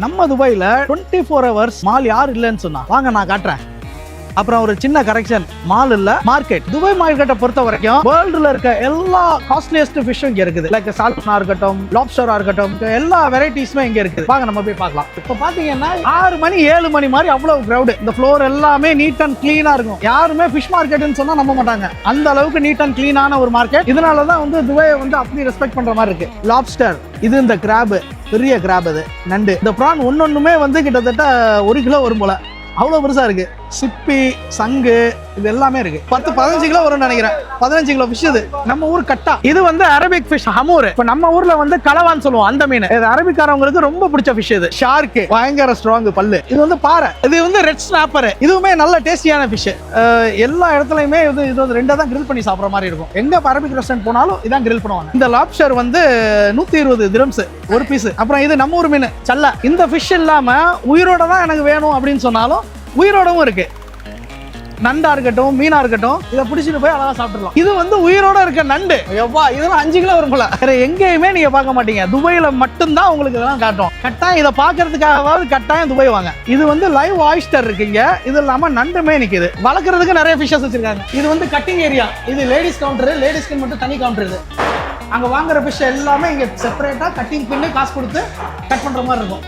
நம்ம துபாயில 24 hours mall யார் இல்லைன்னு சொன்னா வாங்க நான் காட்டுறேன். அப்புறம் ஒரு சின்ன கரெக்ஷன், மால் இல்ல மார்க்கெட். துபாய் மார்க்கெட்டை பொறுத்த வரைக்கும் வேர்ல்டுல இருக்க எல்லா காஸ்ட்லியஸ்ட் ஃபிஷ்ஷும் இங்க இருக்குது. லைக் சால்மனா இருக்கட்டும், லாப்ஸ்டரா இருக்கட்டும், எல்லா வெரைட்டிஸுமே இங்க இருக்குது. வாங்க நம்ம போய் பார்க்கலாம். இப்போ பாத்தீங்கன்னா 6 மணி 7 மணி மாதிரி அவ்வளவு கிரௌட். இந்த ஃப்ளோர் எல்லாமே நீட் அண்ட் கிளீனா இருக்கும். யாருமே ஃபிஷ் மார்க்கெட்னு சொன்னா நம்ப மாட்டாங்க. அந்த அளவுக்கு நீட் அண்ட் கிளீனான ஒரு மார்க்கெட். இதனாலதான் வந்து துபாயை வந்து அப்படி ரெஸ்பெக்ட் பண்ற மாதிரி இருக்கு. லாப்ஸ்டர், இது இந்த கிராப், பெரிய கிராப், அது நண்டு. இந்த ப்ரான் ஒன்னொன்னுமே வந்து கிட்டத்தட்ட 1 கிலோ வரும் போல, அவ்வளோ பெருசா இருக்கு. சிப்பி, சங்கு, இது எல்லாமே இருக்கு. 10-15 கிலோ வரும்னு நினைக்கிறேன். 15 கிலோ ஃபிஷ் இது. நம்ம ஊர் கட்டா. இது வந்து அரபிக் ஃபிஷ் ஹமூர். இப்போ நம்ம ஊர்ல வந்து கலவான்னு சொல்லுவோம் அந்த மீன். இது அரபிக்காரவங்களுக்கு ரொம்ப பிடிச்ச ஃபிஷ். இது ஷார்க்கு, பயங்கர ஸ்ட்ராங் பல்லு. இது வந்து பாறை. இது வந்து ரெட் ஸ்னாப்பர். இதுவுமே நல்ல டேஸ்டியான ஃபிஷ். எல்லா இடத்துலயுமே இது வந்து ரெண்டா தான் கிரில் பண்ணி சாப்பிட்ற மாதிரி இருக்கும். எங்க அரபிக் ரெஸ்டாரண்ட் போனாலும் இதான் கிரில் பண்ணுவாங்க. இந்த லாப்ஸ்டர் வந்து 120 திரம்ஸ் ஒரு பீஸ். அப்புறம் இது நம்ம ஊர் மீன் சல்ல. இந்த ஃபிஷ் இல்லாம உயிரோட தான் எனக்கு வேணும் அப்படின்னு சொன்னாலும் உயிரோடவும் இருக்கு. நண்டா இருக்கட்டும், மீனா இருக்கட்டும், இதை பிடிச்சிட்டு போய் அழகா சாப்பிடலாம். இது வந்து உயிரோட இருக்க நண்டு. எவ்வா, இதெல்லாம் 5 கிலோ வரும் போல. வேற எங்கேயுமே நீங்க பார்க்க மாட்டீங்க. துபாயில மட்டும்தான் உங்களுக்கு இதெல்லாம் காட்டும். கட்டாயம் இதை பாக்குறதுக்காகவாவது கட்டாயம் துபாய் வாங்க. இது வந்து லைவ் ஆயிஸ்டர் இருக்குங்க. இது இல்லாம நண்டுமே நிக்குது. வளர்க்கறதுக்கு நிறைய ஃபிஷஸ் வச்சிருக்காங்க. இது வந்து கட்டிங் ஏரியா. இது லேடிஸ் கவுண்டர். லேடிஸ்க்கு மட்டும் தனி கவுண்டர். இது அங்க வாங்குற ஃபிஷ் எல்லாமே இங்க செப்பரேட்டா கட்டிங் பண்ணி காசு கொடுத்து கட் பண்ற மாதிரி இருக்கும்.